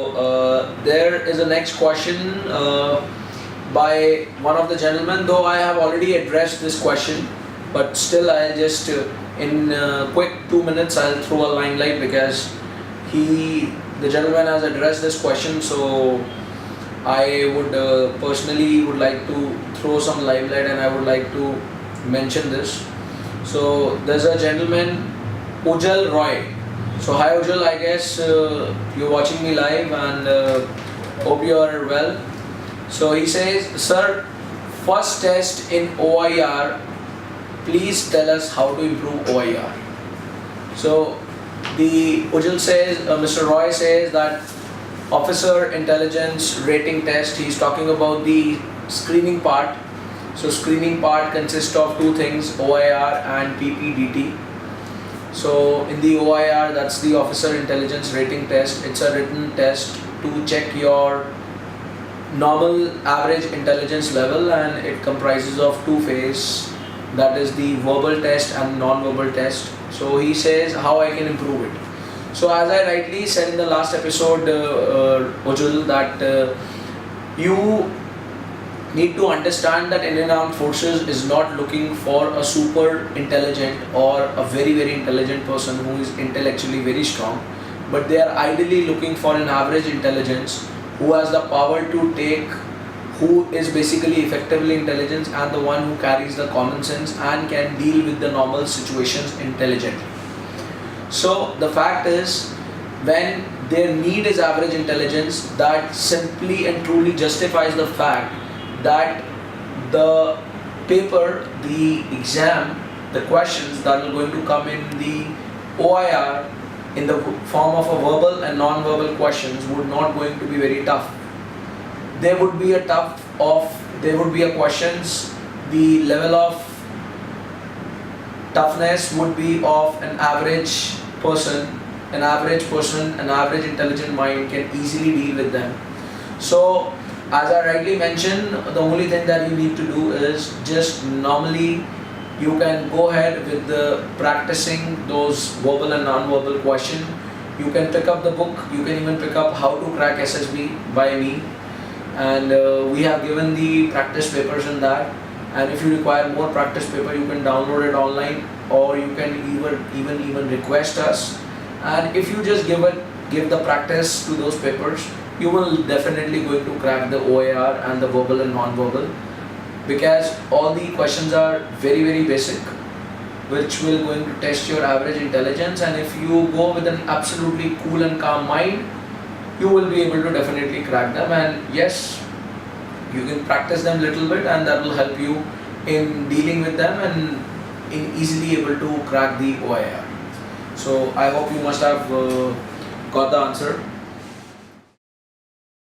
There is a next question by one of the gentlemen, though I have already addressed this question, but still I'll just in quick 2 minutes I'll throw a limelight because the gentleman has addressed this question, so I would personally would like to throw some limelight and I would like to mention this. So there's a gentleman, Ujal Roy. So hi Ujal, I guess you're watching me live and hope you are well. So he says, sir, first test in OIR, please tell us how to improve OIR. So the Ujal says, Mr. Roy says that officer intelligence rating test, he's talking about the screening part. So screening part consists of two things, OIR and PPDT. So in the OIR, that's the officer intelligence rating test. It's a written test to check your normal average intelligence level, and it comprises of two phases, that is the verbal test and non-verbal test. So he says how I can improve it. So as I rightly said in the last episode, Ujjwal, that you need to understand that Indian Armed Forces is not looking for a super intelligent or a very intelligent person who is intellectually very strong, but they are ideally looking for an average intelligence who has the power to take, who is basically effectively intelligent and the one who carries the common sense and can deal with the normal situations intelligently. So the fact is, when their need is average intelligence, that simply and truly justifies the fact that the paper, the exam, the questions that are going to come in the OIR in the form of a verbal and non-verbal questions would not going to be very tough. There would be a questions, the level of toughness would be of an average person, an average intelligent mind can easily deal with them. So as I rightly mentioned, the only thing that you need to do is just normally you can go ahead with the practicing those verbal and non-verbal questions. You can pick up the book, you can even pick up How to Crack SSB by me, and we have given the practice papers in that. And if you require more practice paper, you can download it online, or you can even request us. And if you just give the practice to those papers, you will definitely going to crack the OIR and the verbal and non-verbal, because all the questions are very basic, which will going to test your average intelligence. And if you go with an absolutely cool and calm mind, you will be able to definitely crack them. And yes, you can practice them little bit, and that will help you in dealing with them and in easily able to crack the OIR. So I hope you must have got the answer.